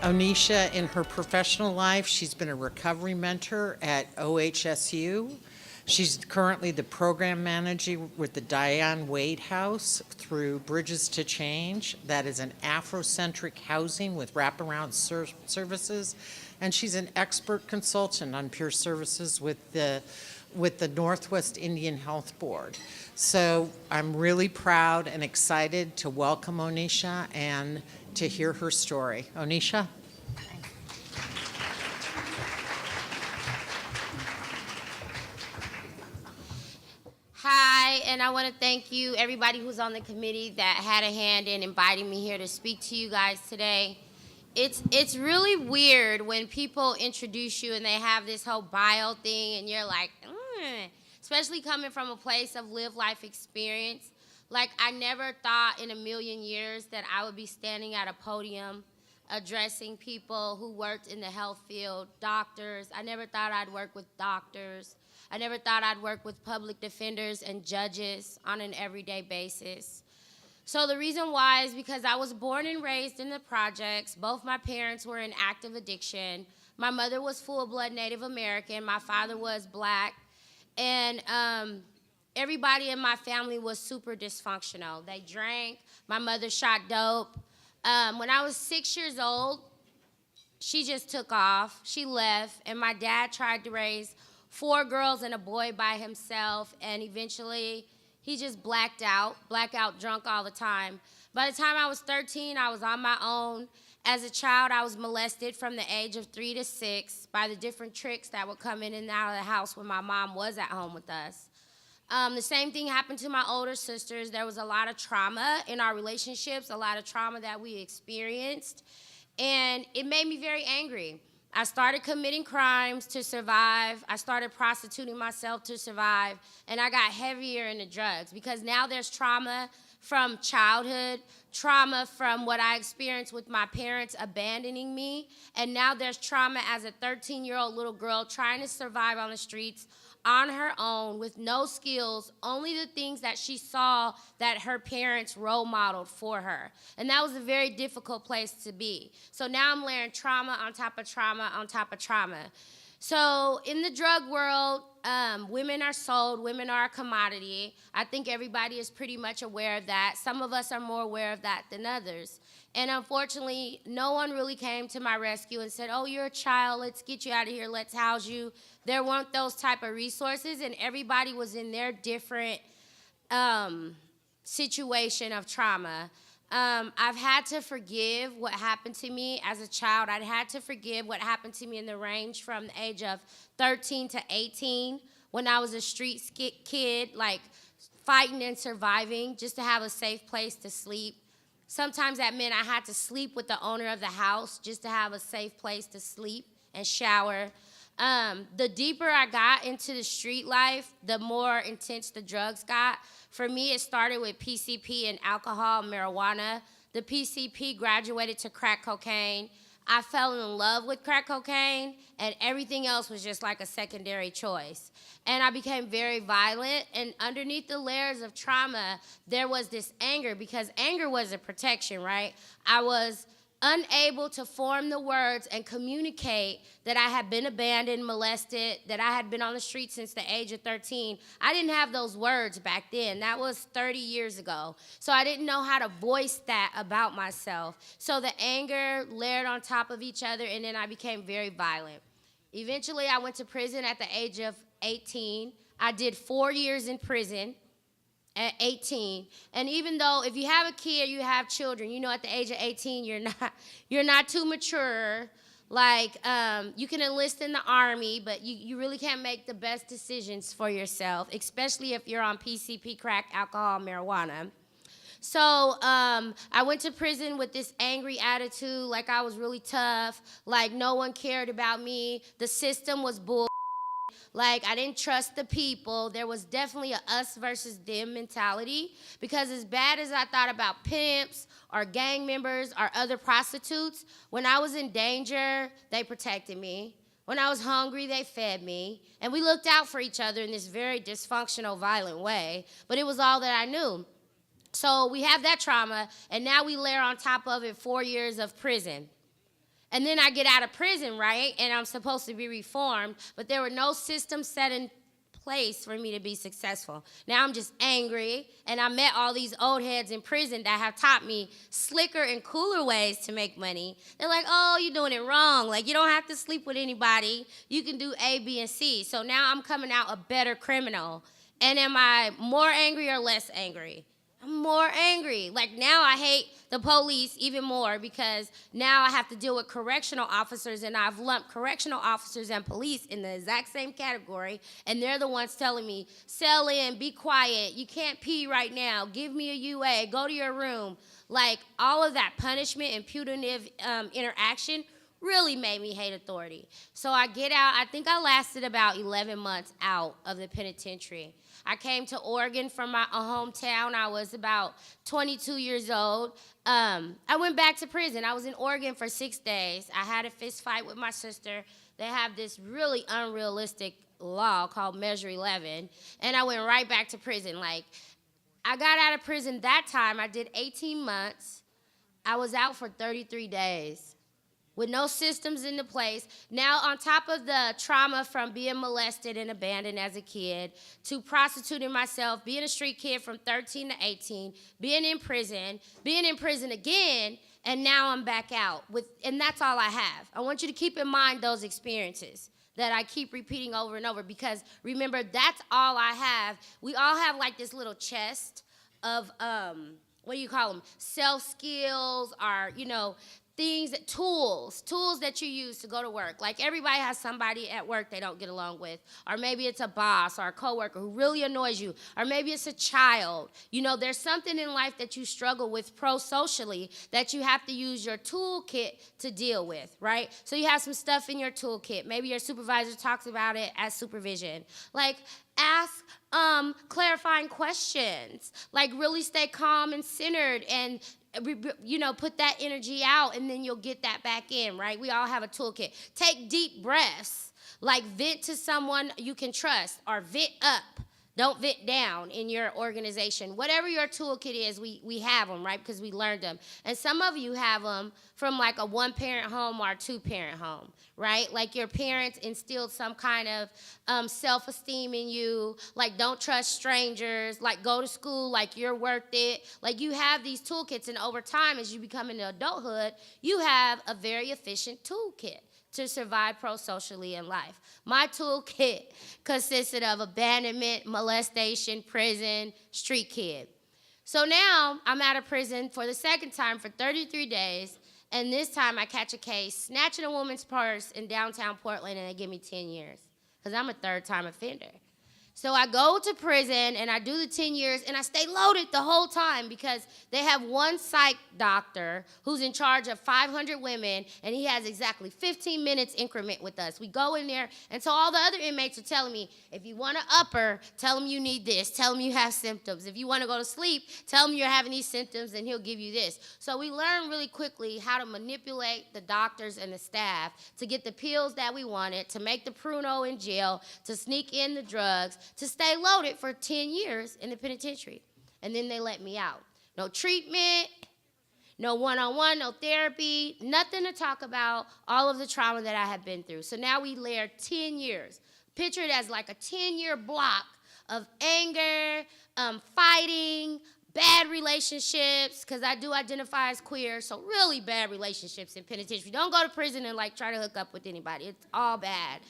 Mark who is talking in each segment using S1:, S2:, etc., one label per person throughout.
S1: Onisha, in her professional life, she's been a recovery mentor at OHSU. She's currently the program manager with the Diane Wade House through Bridges to Change. That is an Afrocentric housing with wraparound services. And she's an expert consultant on peer services with the Northwest Indian Health Board. So I'm really proud and excited to welcome Onisha and to hear her story. Onisha?
S2: Hi, and I want to thank you, everybody who's on the committee that had a hand in inviting me here to speak to you guys today. It's really weird when people introduce you and they have this whole bio thing and you're like, especially coming from a place of lived life experience. Like, I never thought in a million years that I would be standing at a podium addressing people who worked in the health field, doctors. I never thought I'd work with doctors. I never thought I'd work with public defenders and judges on an everyday basis. So the reason why is because I was born and raised in the projects. Both my parents were in active addiction. My mother was full-blood Native American. My father was black. And everybody in my family was super dysfunctional. They drank. My mother shot dope. When I was 6 years old, she just took off. She left, and my dad tried to raise 4 girls and a boy by himself, and eventually he just blackout drunk all the time. By the time I was 13, I was on my own. As a child, I was molested from the age of 3 to 6 by the different tricks that would come in and out of the house when my mom was at home with us. The same thing happened to my older sisters. There was a lot of trauma in our relationships, a lot of trauma that we experienced, and it made me very angry. I started committing crimes to survive. I started prostituting myself to survive, and I got heavier into drugs because now there's trauma from childhood, trauma from what I experienced with my parents abandoning me, and now there's trauma as a 13-year-old little girl trying to survive on the streets on her own with no skills, only the things that she saw that her parents role modeled for her. And that was a very difficult place to be. So now I'm layering trauma on top of trauma on top of trauma. So in the drug world, women are sold, women are a commodity. I think everybody is pretty much aware of that. Some of us are more aware of that than others. And unfortunately, no one really came to my rescue and said, oh, you're a child, let's get you out of here, let's house you. There weren't those type of resources, and everybody was in their different situation of trauma. I've had to forgive what happened to me as a child. I'd had to forgive what happened to me in the range from the age of 13 to 18 when I was a street kid, like fighting and surviving just to have a safe place to sleep. Sometimes that meant I had to sleep with the owner of the house just to have a safe place to sleep and shower. The deeper I got into the street life, the more intense the drugs got. For me, it started with PCP and alcohol, marijuana. The PCP graduated to crack cocaine. I fell in love with crack cocaine, and everything else was just like a secondary choice. And I became very violent, and underneath the layers of trauma, there was this anger, because anger was a protection, right? I was unable to form the words and communicate that I had been abandoned, molested, that I had been on the street since the age of 13. I didn't have those words back then. That was 30 years ago. So I didn't know how to voice that about myself. So the anger layered on top of each other, and then I became very violent. Eventually, I went to prison at the age of 18. I did 4 years in prison at 18. And even though if you have a kid, you have children, you know at the age of 18, you're not too mature. Like, you can enlist in the Army, but you really can't make the best decisions for yourself, especially if you're on PCP, crack, alcohol, marijuana. So I went to prison with this angry attitude, like I was really tough, like no one cared about me. The system was bull. Like, I didn't trust the people. There was definitely a us versus them mentality, because as bad as I thought about pimps or gang members or other prostitutes, when I was in danger, they protected me. When I was hungry, they fed me. And we looked out for each other in this very dysfunctional, violent way. But it was all that I knew. So we have that trauma, and now we layer on top of it 4 years of prison. And then I get out of prison, right? And I'm supposed to be reformed, but there were no systems set in place for me to be successful. Now I'm just angry, and I met all these old heads in prison that have taught me slicker and cooler ways to make money. They're like, oh, you're doing it wrong. Like, you don't have to sleep with anybody. You can do A, B, and C. So now I'm coming out a better criminal. And am I more angry or less angry? I'm more angry. Like, now I hate the police even more, because now I have to deal with correctional officers, and I've lumped correctional officers and police in the exact same category, and they're the ones telling me, sell in, be quiet, you can't pee right now, give me a UA, go to your room. Like, all of that punishment and punitive interaction really made me hate authority. So I get out. I think I lasted about 11 months out of the penitentiary. I came to Oregon from my hometown. I was about 22 years old. I went back to prison. I was in Oregon for 6 days. I had a fist fight with my sister. They have this really unrealistic law called Measure 11, and I went right back to prison. Like, I got out of prison that time. I did 18 months. I was out for 33 days. With no systems into place. Now, on top of the trauma from being molested and abandoned as a kid, to prostituting myself, being a street kid from 13 to 18, being in prison again, and now I'm back out. And that's all I have. I want you to keep in mind those experiences that I keep repeating over and over, because remember, that's all I have. We all have like this little chest of, what do you call them? Self-skills, or, tools that you use to go to work. Like, everybody has somebody at work they don't get along with, or maybe it's a boss or a coworker who really annoys you, or maybe it's a child. There's something in life that you struggle with pro-socially that you have to use your toolkit to deal with, right? So you have some stuff in your toolkit. Maybe your supervisor talks about it as supervision. Like, ask clarifying questions. Like, really stay calm and centered, and put that energy out, and then you'll get that back in, right? We all have a toolkit. Take deep breaths. Like, vent to someone you can trust, or vent up. Don't vent down in your organization. Whatever your toolkit is, we have them, right? Because we learned them. And some of you have them from like a one-parent home or a two-parent home, right? Like, your parents instilled some kind of self-esteem in you. Like, don't trust strangers. Like, go to school. Like, you're worth it. Like, you have these toolkits, and over time, as you become into adulthood, you have a very efficient toolkit to survive pro-socially in life. My toolkit consisted of abandonment, molestation, prison, street kid. So now I'm out of prison for the second time for 33 days, and this time I catch a case snatching a woman's purse in downtown Portland, and they give me 10 years, because I'm a third-time offender. So I go to prison, and I do the 10 years, and I stay loaded the whole time, because they have one psych doctor who's in charge of 500 women, and he has exactly 15 minutes increment with us. We go in there, and so all the other inmates are telling me, if you want to upper, tell him you need this. Tell him you have symptoms. If you want to go to sleep, tell him you're having these symptoms, and he'll give you this. So we learn really quickly how to manipulate the doctors and the staff to get the pills that we wanted, to make the pruno in jail, to sneak in the drugs, to stay loaded for 10 years in the penitentiary. And then they let me out. No treatment, no one-on-one, no therapy, nothing to talk about all of the trauma that I have been through. So now we layer 10 years. Picture it as like a 10-year block of anger, fighting, bad relationships, because I do identify as queer, so really bad relationships in penitentiary. Don't go to prison and like try to hook up with anybody. It's all bad.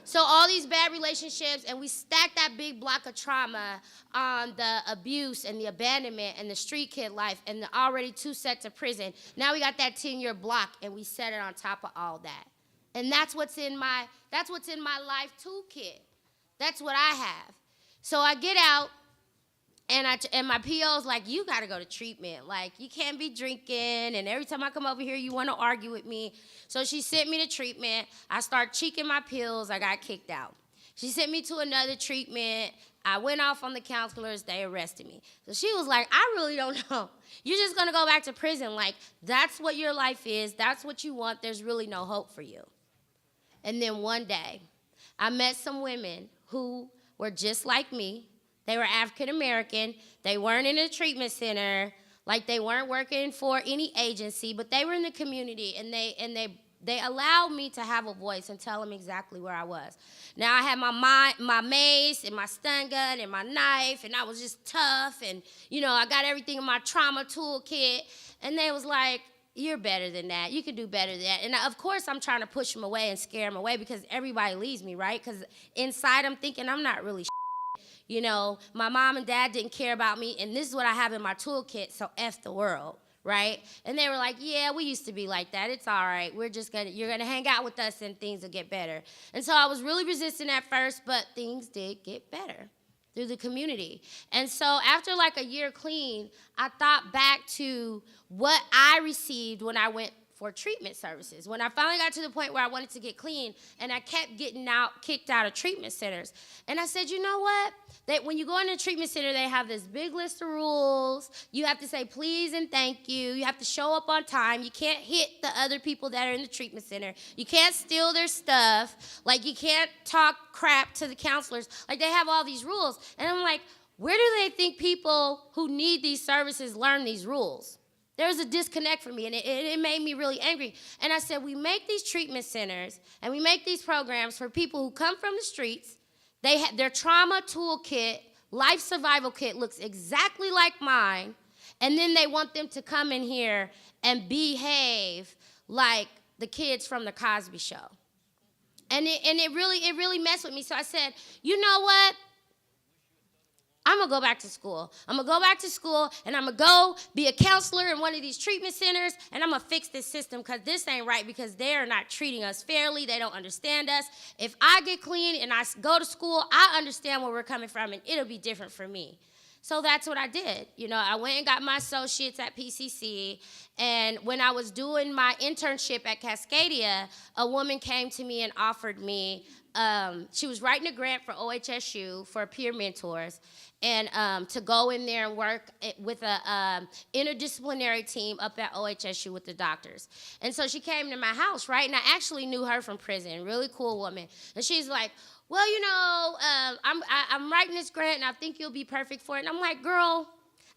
S2: So all these bad relationships, and we stack that big block of trauma on the abuse and the abandonment and the street kid life and the already 2 sets of prison. Now we got that 10-year block, and we set it on top of all that. And that's what's in my life toolkit. That's what I have. So I get out, and my PO's like, you got to go to treatment. Like, you can't be drinking, and every time I come over here, you want to argue with me. So she sent me to treatment. I start cheeking my pills. I got kicked out. She sent me to another treatment. I went off on the counselors. They arrested me. So she was like, I really don't know. You're just going to go back to prison. Like, that's what your life is. That's what you want. There's really no hope for you. And then one day, I met some women who were just like me. They were African American. They weren't in a treatment center. Like, they weren't working for any agency, but they were in the community, and they allowed me to have a voice and tell them exactly where I was. Now, I had my mace and my stun gun and my knife, and I was just tough, and, I got everything in my trauma toolkit, and they was like, you're better than that. You can do better than that. And, of course, I'm trying to push them away and scare them away because everybody leaves me, right? Because inside I'm thinking I'm not really my mom and dad didn't care about me, and this is what I have in my toolkit, so F the world. Right? And they were like, yeah, we used to be like that. It's all right. You're gonna hang out with us and things will get better. And so I was really resistant at first, but things did get better through the community. And so after like a year clean, I thought back to what I received when I went for treatment services. When I finally got to the point where I wanted to get clean, and I kept getting kicked out of treatment centers. And I said, you know what? That when you go in a treatment center, they have this big list of rules. You have to say please and thank you. You have to show up on time. You can't hit the other people that are in the treatment center. You can't steal their stuff. Like, you can't talk crap to the counselors. Like, they have all these rules. And I'm like, where do they think people who need these services learn these rules? There's a disconnect for me, and it made me really angry. And I said, we make these treatment centers, and we make these programs for people who come from the streets. Their trauma toolkit, life survival kit looks exactly like mine, and then they want them to come in here and behave like the kids from the Cosby Show. And it really messed with me. So I said, you know what? I'm going to go back to school. I'm going to go back to school, and I'm going to go be a counselor in one of these treatment centers, and I'm going to fix this system because this ain't right, because they're not treating us fairly. They don't understand us. If I get clean and I go to school, I understand where we're coming from, and it'll be different for me. So that's what I did. I went and got my associates at PCC, and when I was doing my internship at Cascadia, a woman came to me and offered me, she was writing a grant for OHSU for peer mentors, and to go in there and work with a interdisciplinary team up at OHSU with the doctors. And so she came to my house, right? And I actually knew her from prison, really cool woman. And she's like, well, I'm writing this grant, and I think you'll be perfect for it. And I'm like, girl,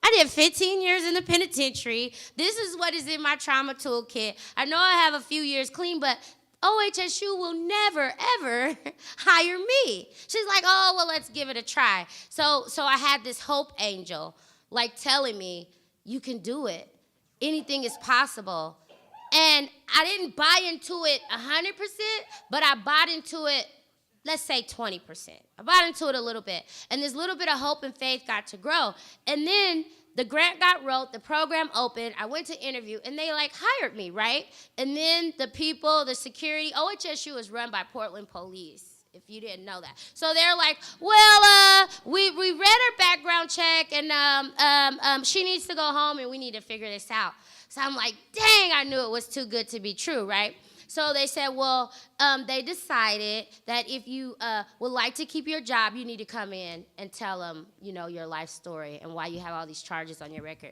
S2: I did 15 years in the penitentiary. This is what is in my trauma toolkit. I know I have a few years clean, but OHSU will never, ever hire me. She's like, oh, well, let's give it a try. So I had this hope angel, like, telling me, you can do it. Anything is possible. And I didn't buy into it 100%, but I bought into it, let's say 20%. I bought into it a little bit. And this little bit of hope and faith got to grow. And then the grant got wrote, the program opened, I went to interview, and they, hired me, right? And then the people, the security, OHSU is run by Portland Police, if you didn't know that. So they're like, well, we read her background check, and she needs to go home, and we need to figure this out. So I'm like, dang, I knew it was too good to be true, right? So they said, well, they decided that if you would like to keep your job, you need to come in and tell them, your life story and why you have all these charges on your record.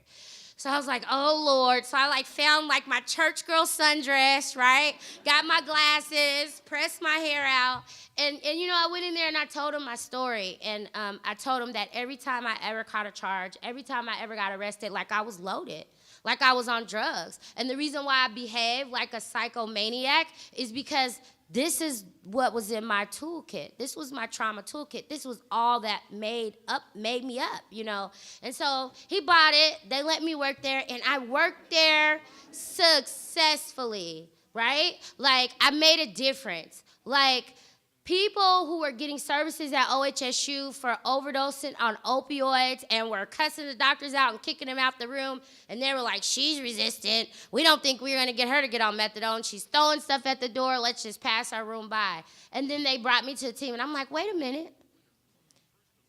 S2: So I was like, oh, Lord. So I, found, my church girl sundress, right? Got my glasses, pressed my hair out. And I went in there and I told them my story. And I told them that every time I ever caught a charge, every time I ever got arrested, I was loaded. Like I was on drugs. And the reason why I behaved like a psychomaniac is because this is what was in my toolkit. This was my trauma toolkit. This was all that made me up, And so he bought it. They let me work there, and I worked there successfully, right? I made a difference. People who were getting services at OHSU for overdosing on opioids and were cussing the doctors out and kicking them out the room, and they were like, she's resistant. We don't think we're going to get her to get on methadone. She's throwing stuff at the door. Let's just pass our room by. And then they brought me to the team, and I'm like, wait a minute.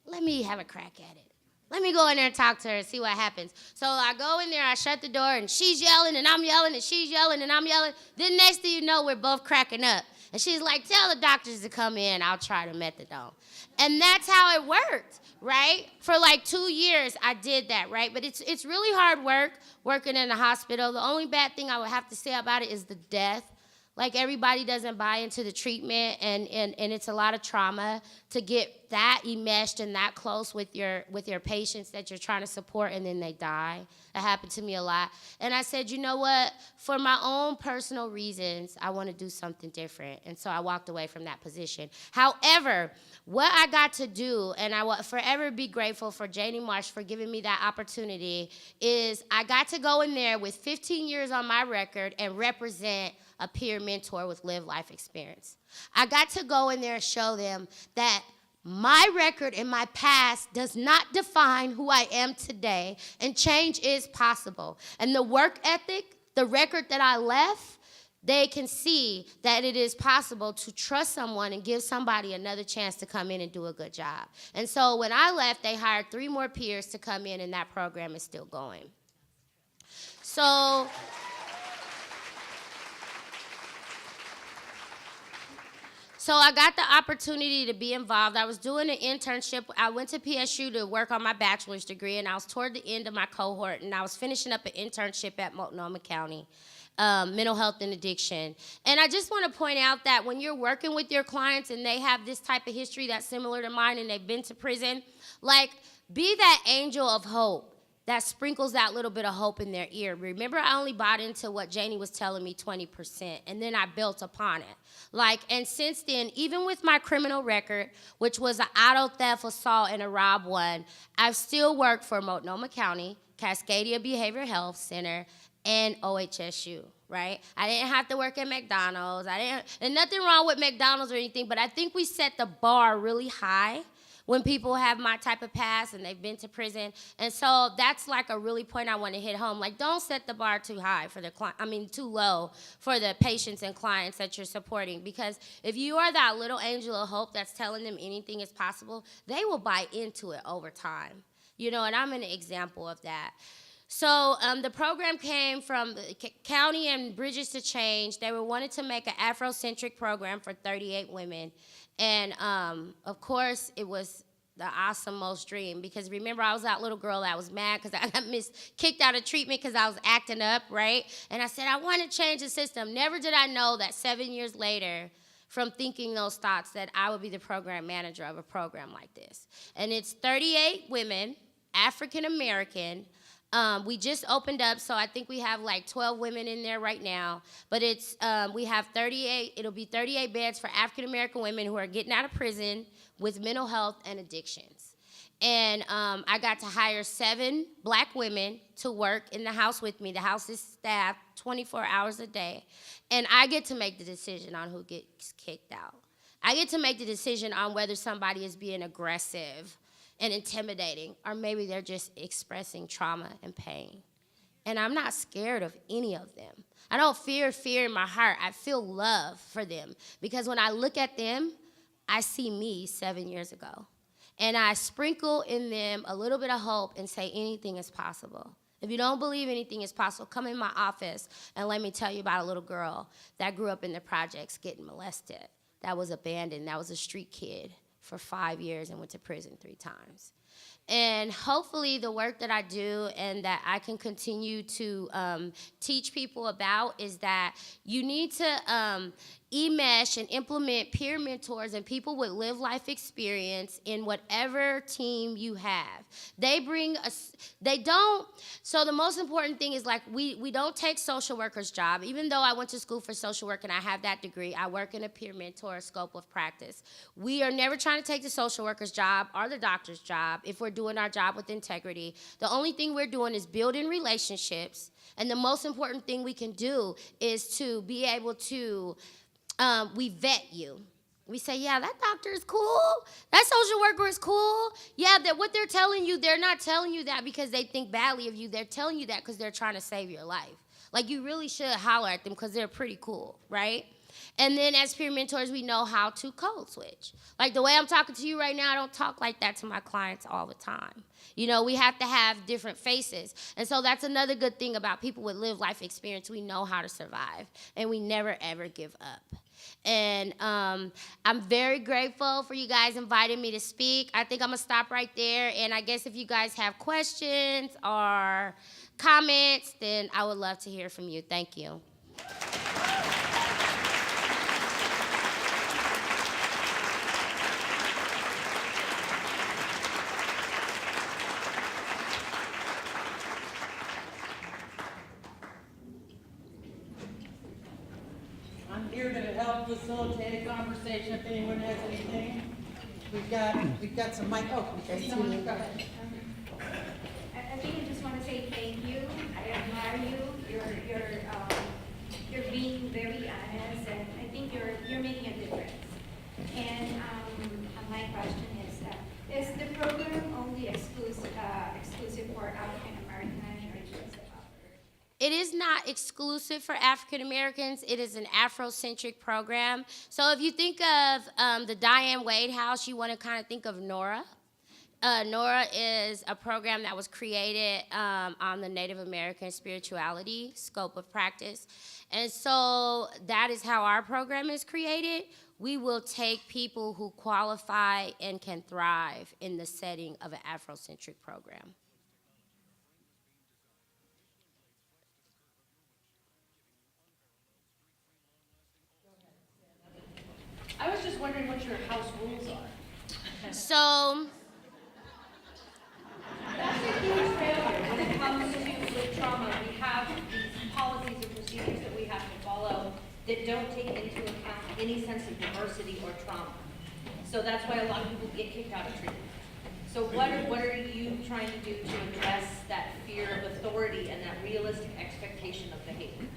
S2: Let me have a crack at it. Let me go in there and talk to her and see what happens. So I go in there, I shut the door, and she's yelling, and I'm yelling, and she's yelling, and I'm yelling. Then next thing you know, we're both cracking up. And she's like, tell the doctors to come in, I'll try the methadone. And that's how it worked, right? For like 2 years, I did that, right? But it's really hard work, working in the hospital. The only bad thing I would have to say about it is the death. Like, everybody doesn't buy into the treatment, and it's a lot of trauma to get that enmeshed and that close with your patients that you're trying to support, and then they die. That happened to me a lot. And I said, you know what? For my own personal reasons, I want to do something different. And so I walked away from that position. However, what I got to do, and I will forever be grateful for Janie Marsh for giving me that opportunity, is I got to go in there with 15 years on my record and represent a peer mentor with lived life experience. I got to go in there and show them that my record in my past does not define who I am today, and change is possible. And the work ethic, the record that I left, they can see that it is possible to trust someone and give somebody another chance to come in and do a good job. And so when I left, they hired 3 more peers to come in, and that program is still going. So I got the opportunity to be involved. I was doing an internship. I went to PSU to work on my bachelor's degree, and I was toward the end of my cohort, and I was finishing up an internship at Multnomah County, mental health and addiction. And I just want to point out that when you're working with your clients and they have this type of history that's similar to mine and they've been to prison, like, be that angel of hope that sprinkles that little bit of hope in their ear. Remember, I only bought into what Janie was telling me, 20%, and then I built upon it. Like, and since then, even with my criminal record, which was an auto theft, assault, and a rob one, I've still worked for Multnomah County, Cascadia Behavioral Health Center, and OHSU, right? I didn't have to work at McDonald's. And nothing wrong with McDonald's or anything, but I think we set the bar really high when people have my type of past and they've been to prison. And so that's like a really point I want to hit home. Like, don't set the bar too high for too low for the patients and clients that you're supporting. Because if you are that little angel of hope that's telling them anything is possible, they will buy into it over time. You know, and I'm an example of that. So the program came from the county and Bridges to Change. They wanted to make an Afrocentric program for 38 women. And, of course, it was the awesome most dream, because remember, I was that little girl that was mad because I got kicked out of treatment because I was acting up, right? And I said, I want to change the system. Never did I know that 7 years later, from thinking those thoughts, that I would be the program manager of a program like this. And it's 38 women, African American. We just opened up, so I think we have like 12 women in there right now. But we have 38, it'll be 38 beds for African American women who are getting out of prison with mental health and addictions. And I got to hire 7 black women to work in the house with me. The house is staffed 24 hours a day. And I get to make the decision on who gets kicked out. I get to make the decision on whether somebody is being aggressive and intimidating, or maybe they're just expressing trauma and pain. And I'm not scared of any of them. I don't fear in my heart. I feel love for them, because when I look at them, I see me 7 years ago. And I sprinkle in them a little bit of hope and say anything is possible. If you don't believe anything is possible, come in my office and let me tell you about a little girl that grew up in the projects getting molested, that was abandoned, that was a street kid for 5 years and went to prison 3 times. And hopefully the work that I do and that I can continue to teach people about is that you need to enmesh and implement peer mentors and people with live life experience in whatever team you have. So the most important thing is, like, we don't take social workers' job. Even though I went to school for social work and I have that degree, I work in a peer mentor scope of practice. We are never trying to take the social worker's job or the doctor's job if we're doing our job with integrity. The only thing we're doing is building relationships, and the most important thing we can do is to be able to we vet you. We say, yeah, that doctor is cool. That social worker is cool. Yeah, that what they're telling you, they're not telling you that because they think badly of you. They're telling you that because they're trying to save your life. Like, you really should holler at them because they're pretty cool, right? And then as peer mentors, we know how to code switch. Like, the way I'm talking to you right now, I don't talk like that to my clients all the time. You know, we have to have different faces. And so that's another good thing about people with live life experience. We know how to survive, and we never, ever give up. And I'm very grateful for you guys inviting me to speak. I think I'm going to stop right there. And I guess if you guys have questions or comments, then I would love to hear from you. Thank you.
S1: I'm here to help facilitate a conversation if anyone has anything. We've got some mic. Oh, okay, someone go ahead.
S3: I think I just want to say thank you. I admire you. You're being very honest, and I think you're making a difference. And my question is the program only exclusive for African Americans, or is it other?
S2: It is not exclusive for African Americans. It is an Afrocentric program. So if you think of the Diane Wade House, you want to kind of think of Nora. Nora is a program that was created on the Native American spirituality scope of practice. And so that is how our program is created. We will take people who qualify and can thrive in the setting of an Afrocentric program.
S4: I was just wondering what your house rules are.
S2: So
S4: That's a huge failure when it comes to with trauma. We have these policies and procedures that we have to follow that don't take into account any sense of diversity or trauma. So that's why a lot of people get kicked out of treatment. So what are you trying to do to address that fear of authority and that realistic expectation of behavior?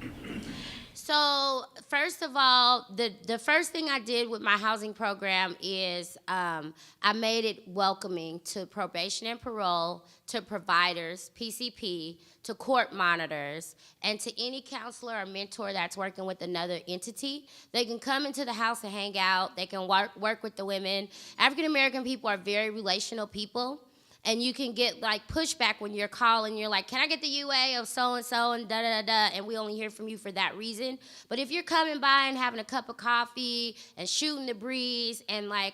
S2: So first of all, the first thing I did with my housing program is I made it welcoming to probation and parole, to providers, PCP, to court monitors, and to any counselor or mentor that's working with another entity. They can come into the house and hang out. They can work with the women. African American people are very relational people. And you can get like pushback when you're calling. You're like, can I get the UA of so-and-so and da-da-da-da, and we only hear from you for that reason. But if you're coming by and having a cup of coffee and shooting the breeze and like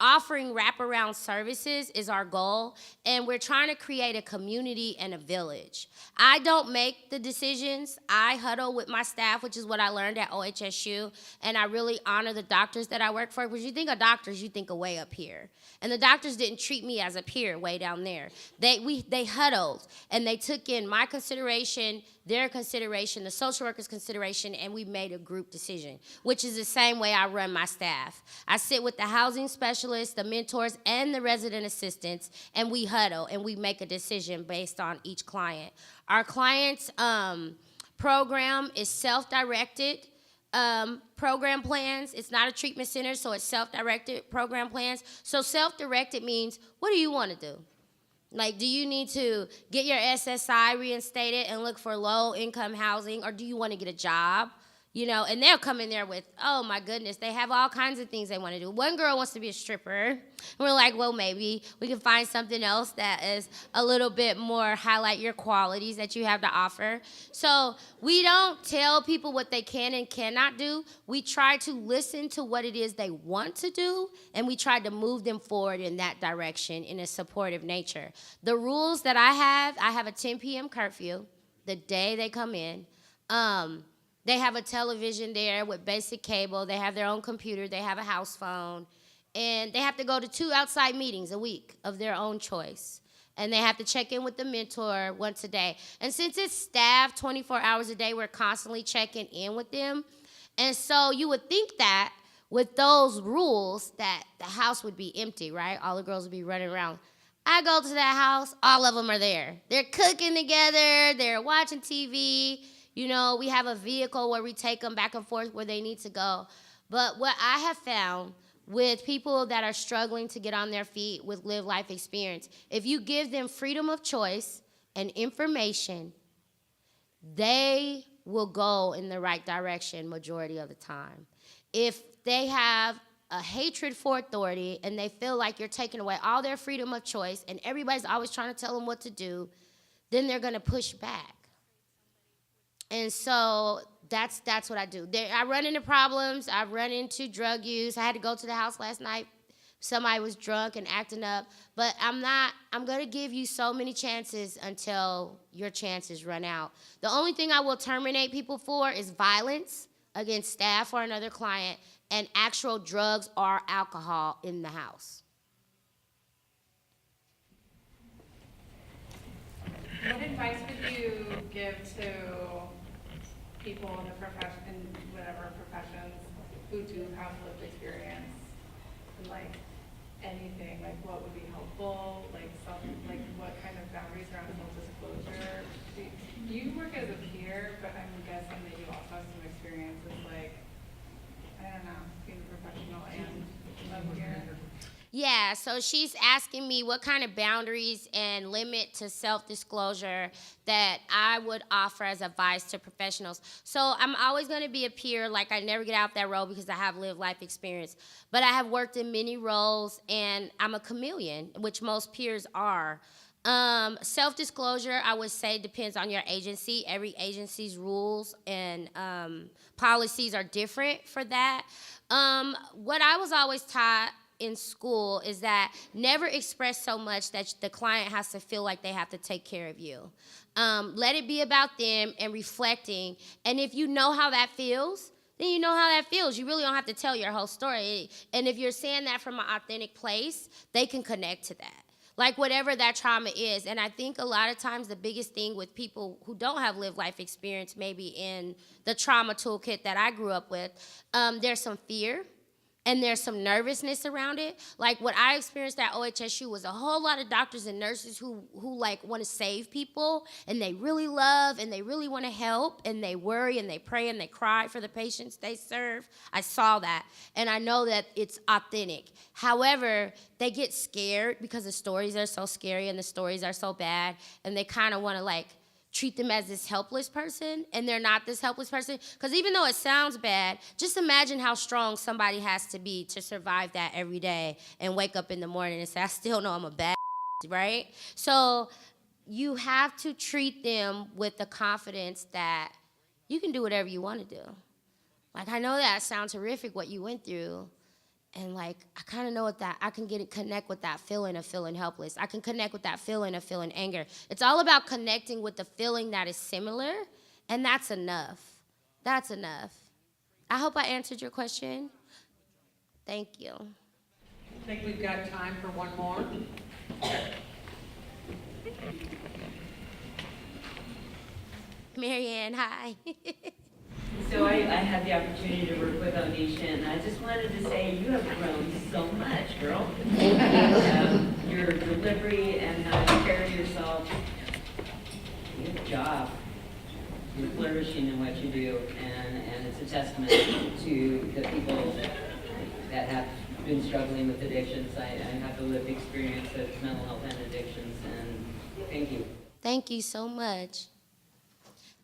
S2: offering wraparound services is our goal, and we're trying to create a community and a village. I don't make the decisions. I huddle with my staff, which is what I learned at OHSU, and I really honor the doctors that I work for, because you think of doctors, you think of way up here. And the doctors didn't treat me as a peer way down there. They huddled, and they took in my consideration, their consideration, the social workers' consideration, and we made a group decision, which is the same way I run my staff. I sit with the housing specialists, the mentors, and the resident assistants, and we huddle, and we make a decision based on each client. Our clients' program is self-directed program plans. It's not a treatment center, so it's self-directed program plans. So self-directed means, what do you want to do? Like, do you need to get your SSI reinstated and look for low-income housing, or do you want to get a job? You know, and they'll come in there with, oh, my goodness, they have all kinds of things they want to do. One girl wants to be a stripper. And we're like, well, maybe we can find something else that is a little bit more highlight your qualities that you have to offer. So we don't tell people what they can and cannot do. We try to listen to what it is they want to do, and we try to move them forward in that direction in a supportive nature. The rules that I have a 10 p.m. curfew the day they come in. They have a television there with basic cable. They have their own computer. They have a house phone. And they have to go to 2 outside meetings a week of their own choice. And they have to check in with the mentor once a day. And since it's staffed 24 hours a day, we're constantly checking in with them. And so you would think that with those rules that the house would be empty, right? All the girls would be running around. I go to that house, all of them are there. They're cooking together. They're watching TV. You know, we have a vehicle where we take them back and forth where they need to go. But what I have found with people that are struggling to get on their feet with live life experience, if you give them freedom of choice and information, they will go in the right direction majority of the time. If they have a hatred for authority and they feel like you're taking away all their freedom of choice and everybody's always trying to tell them what to do, then they're going to push back. And so That's what I do. I run into problems. I run into drug use. I had to go to the house last night. Somebody was drunk and acting up. But I'm going to give you so many chances until your chances run out. The only thing I will terminate people for is violence against staff or another client and actual drugs or alcohol in the house.
S5: What advice would you give to people in the profession, in whatever professions, who do have lived experience, and like anything, like what would be helpful, like what kind of boundaries around self-disclosure? Do you work as a peer, but I'm guessing that you also have some experience with like, I don't know, being a professional and a peer?
S2: Yeah, so she's asking me what kind of boundaries and limit to self-disclosure that I would offer as advice to professionals. So I'm always going to be a peer. Like, I never get out that role because I have lived life experience. But I have worked in many roles, and I'm a chameleon, which most peers are. Self-disclosure, I would say, depends on your agency. Every agency's rules and policies are different for that. What I was always taught in school is that never express so much that the client has to feel like they have to take care of you. Let it be about them and reflecting. And if you know how that feels, then you know how that feels. You really don't have to tell your whole story. And if you're saying that from an authentic place, they can connect to that. Like whatever that trauma is. And I think a lot of times the biggest thing with people who don't have lived life experience, maybe in the trauma toolkit that I grew up with, there's some fear. And there's some nervousness around it. Like what I experienced at OHSU was a whole lot of doctors and nurses who like want to save people, and they really love and they really want to help, and they worry and they pray and they cry for the patients they serve. I saw that, and I know that it's authentic. However, they get scared because the stories are so scary and the stories are so bad, and they kind of want to like treat them as this helpless person, and they're not this helpless person. Because even though it sounds bad, just imagine how strong somebody has to be to survive that every day and wake up in the morning and say, I still know I'm a bad, right? So you have to treat them with the confidence that you can do whatever you want to do. Like, I know that sounds horrific what you went through, and like, I kind of know what that, I can connect with that feeling of feeling helpless. I can connect with that feeling of feeling anger. It's all about connecting with the feeling that is similar, and that's enough. That's enough. I hope I answered your question. Thank you.
S6: I think we've got time for one more.
S2: Marianne, hi.
S7: So I had the opportunity to work with Onisha, and I just wanted to say you have grown so much, girl. Your delivery and how you carry yourself, good job. You're flourishing in what you do, and it's a testament to the people that have been struggling with addictions. I have the lived experience of mental health and addictions, and thank you.
S2: Thank you so much.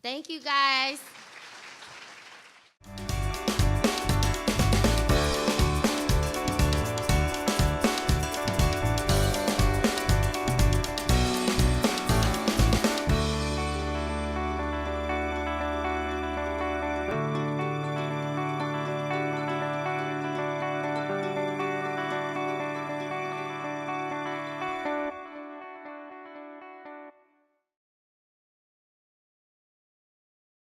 S2: Thank you, guys.